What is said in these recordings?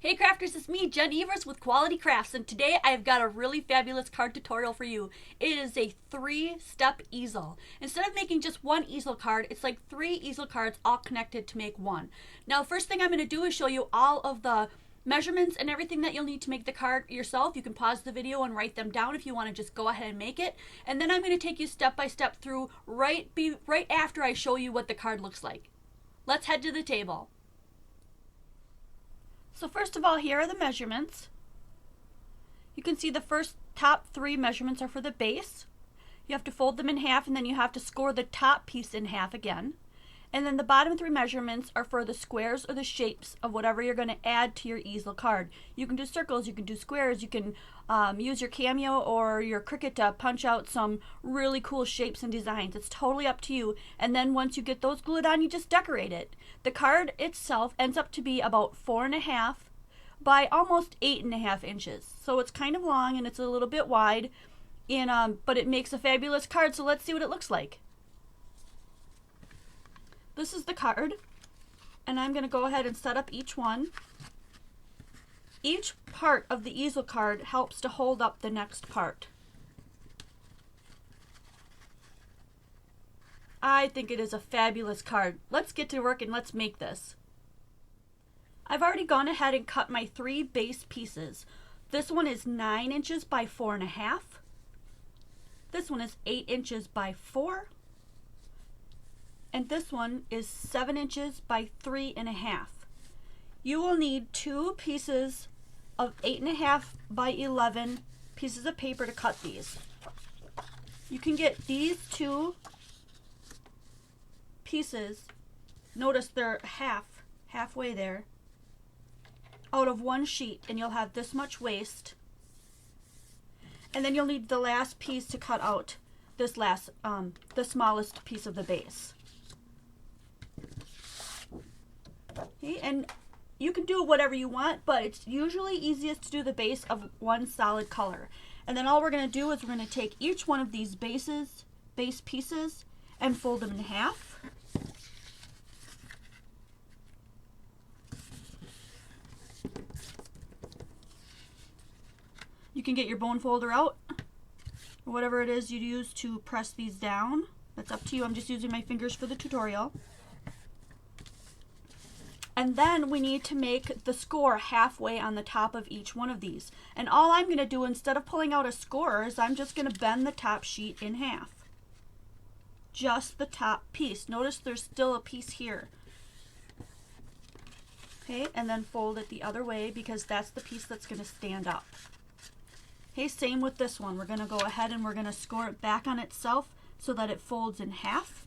Hey crafters, it's me, Jen Evers with Quality Crafts, and today I've got a really fabulous card tutorial for you. It is a 3-step easel. Instead of making just one easel card, it's like 3 easel cards all connected to make one. Now, first thing I'm going to do is show you all of the measurements and everything that you'll need to make the card yourself. You can pause the video and write them down if you want to just go ahead and make it. And then I'm going to take you step by step through right after I show you what the card looks like. Let's head to the table. So first of all, here are the measurements. You can see the first top 3 measurements are for the base. You have to fold them in half, and then you have to score the top piece in half again. And then the bottom 3 measurements are for the squares or the shapes of whatever you're going to add to your easel card. You can do circles, you can do squares, you can use your Cameo or your Cricut to punch out some really cool shapes and designs. It's totally up to you. And then once you get those glued on, you just decorate it. The card itself ends up to be about 4.5 by almost 8.5 inches. So it's kind of long and it's a little bit wide, and but it makes a fabulous card. So let's see what it looks like. This is the card, and I'm going to go ahead and set up each one. Each part of the easel card helps to hold up the next part. I think it is a fabulous card. Let's get to work and let's make this. I've already gone ahead and cut my 3 base pieces. This one is 9 inches by 4.5. This one is 8 inches by 4. And this one is 7 inches by 3.5. You will need 2 pieces of 8.5 by 11 pieces of paper to cut these. You can get these 2 pieces, notice they're halfway there, out of one sheet, and you'll have this much waste. And then you'll need the last piece to cut out this the smallest piece of the base. Okay, and you can do whatever you want, but it's usually easiest to do the base of one solid color. And then all we're going to do is we're going to take each one of these base pieces and fold them in half. You can get your bone folder out, or whatever it is you use to press these down. That's up to you. I'm just using my fingers for the tutorial. And then we need to make the score halfway on the top of each one of these. And all I'm going to do, instead of pulling out a score, is I'm just going to bend the top sheet in half. Just the top piece. Notice there's still a piece here. Okay, and then fold it the other way because that's the piece that's going to stand up. Okay, same with this one. We're going to go ahead and we're going to score it back on itself so that it folds in half.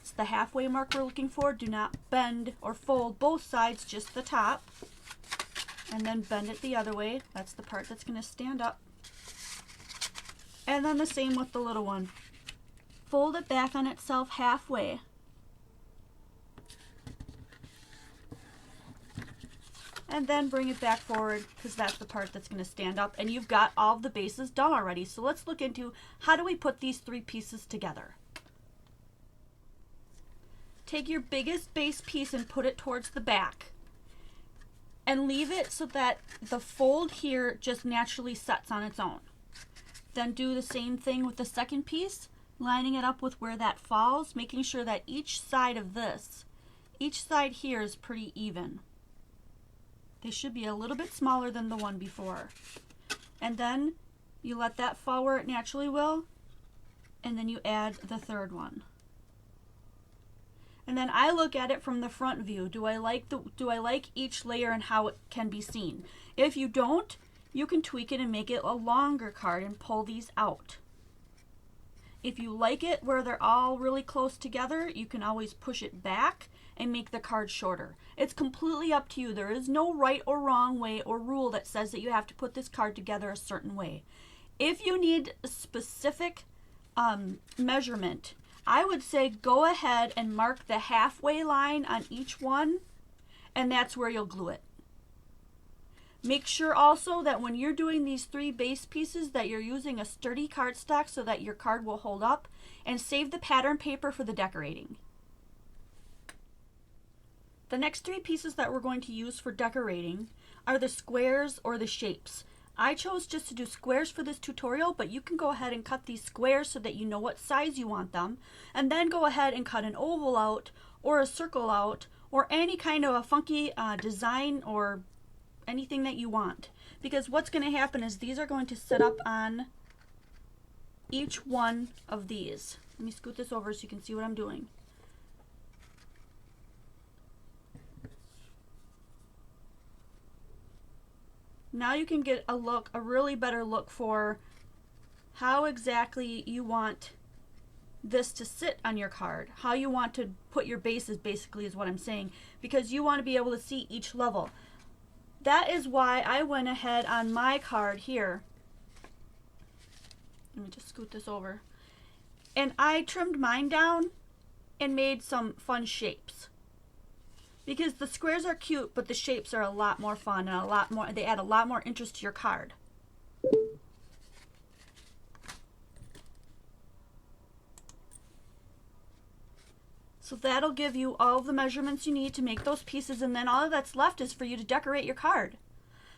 It's the halfway mark we're looking for. Do not bend or fold both sides, just the top. And then bend it the other way. That's the part that's going to stand up. And then the same with the little one. Fold it back on itself halfway. And then bring it back forward because that's the part that's going to stand up. And you've got all the bases done already. So let's look into how do we put these 3 pieces together. Take your biggest base piece and put it towards the back. And leave it so that the fold here just naturally sets on its own. Then do the same thing with the second piece, lining it up with where that falls, making sure that each side here is pretty even. They should be a little bit smaller than the one before. And then you let that fall where it naturally will, and then you add the third one. And then I look at it from the front view. Do I like each layer and how it can be seen? If you don't, you can tweak it and make it a longer card and pull these out. If you like it where they're all really close together, you can always push it back and make the card shorter. It's completely up to you. There is no right or wrong way or rule that says that you have to put this card together a certain way. If you need a specific measurement, I would say go ahead and mark the halfway line on each one, and that's where you'll glue it. Make sure also that when you're doing these 3 base pieces that you're using a sturdy cardstock so that your card will hold up, and save the pattern paper for the decorating. The next three pieces that we're going to use for decorating are the squares or the shapes. I chose just to do squares for this tutorial, but you can go ahead and cut these squares so that you know what size you want them, and then go ahead and cut an oval out or a circle out or any kind of a funky design or anything that you want. Because what's going to happen is these are going to sit up on each one of these. Let me scoot this over so you can see what I'm doing. Now you can get a really better look for how exactly you want this to sit on your card, how you want to put your bases, basically is what I'm saying, because you want to be able to see each level. That is why I went ahead on my card here. Let me just scoot this over. And I trimmed mine down and made some fun shapes. Because the squares are cute, but the shapes are a lot more fun and they add a lot more interest to your card. So that'll give you all the measurements you need to make those pieces, and then all that's left is for you to decorate your card.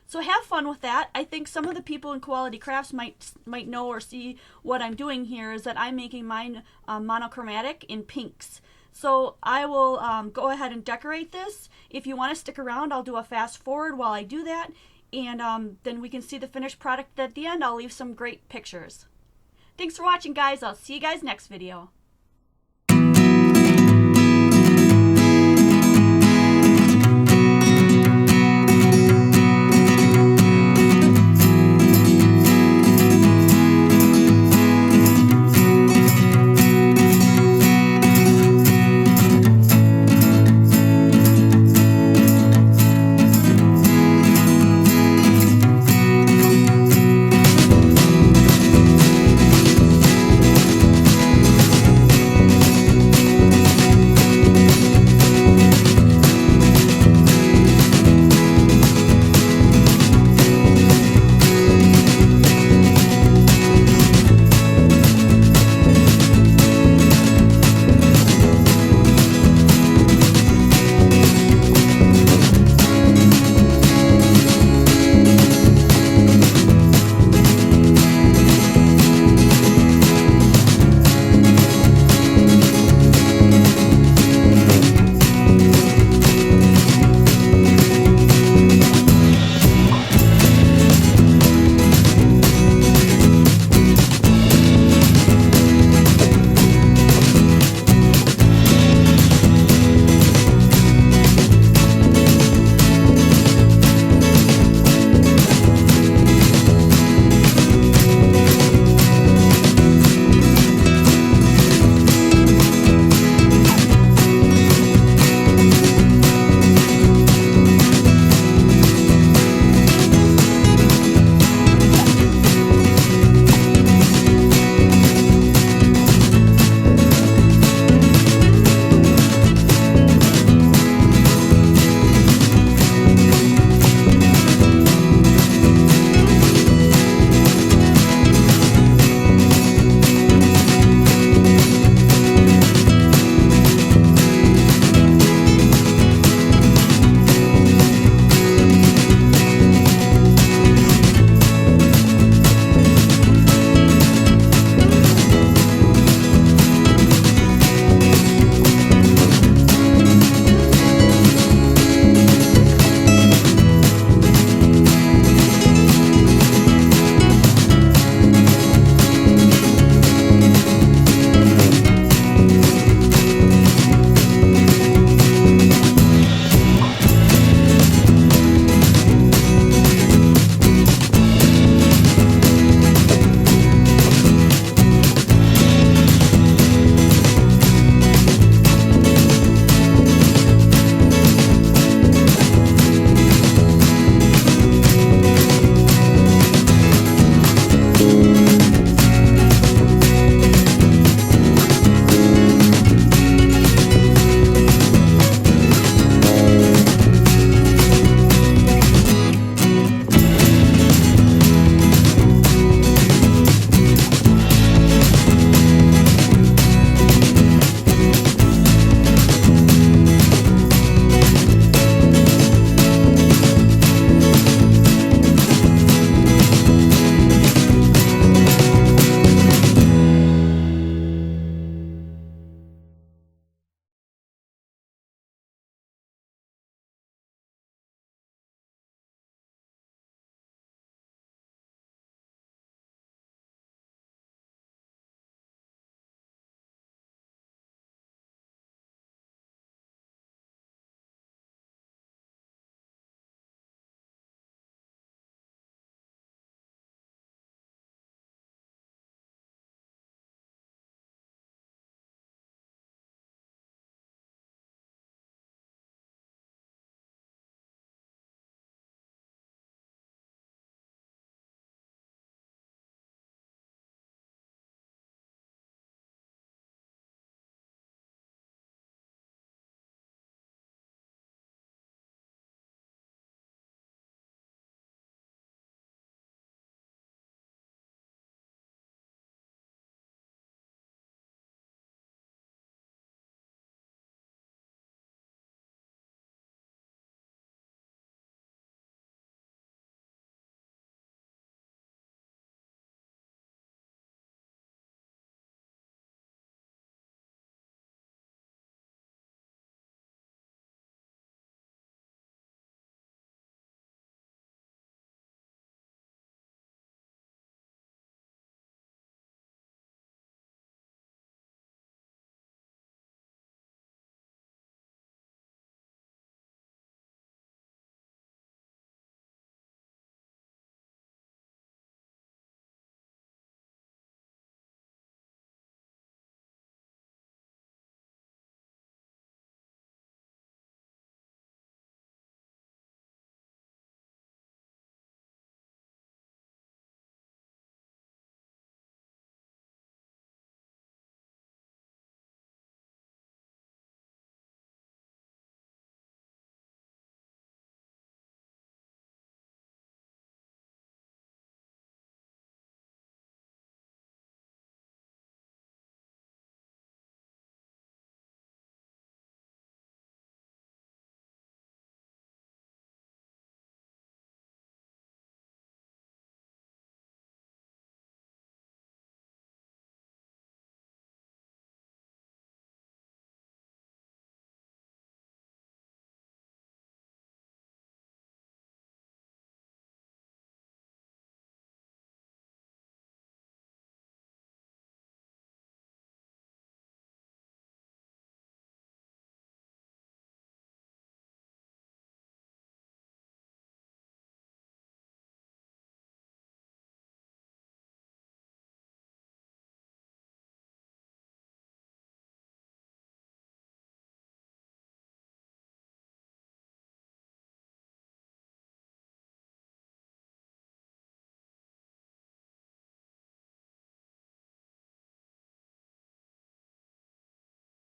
So have fun with that. I think some of the people in Quality Crafts might know or see what I'm doing here is that I'm making mine monochromatic in pinks. So I will go ahead and decorate this. If you want to stick around, I'll do a fast forward while I do that, and then we can see the finished product at the end. I'll leave some great pictures. Thanks for watching, guys. I'll see you guys next video.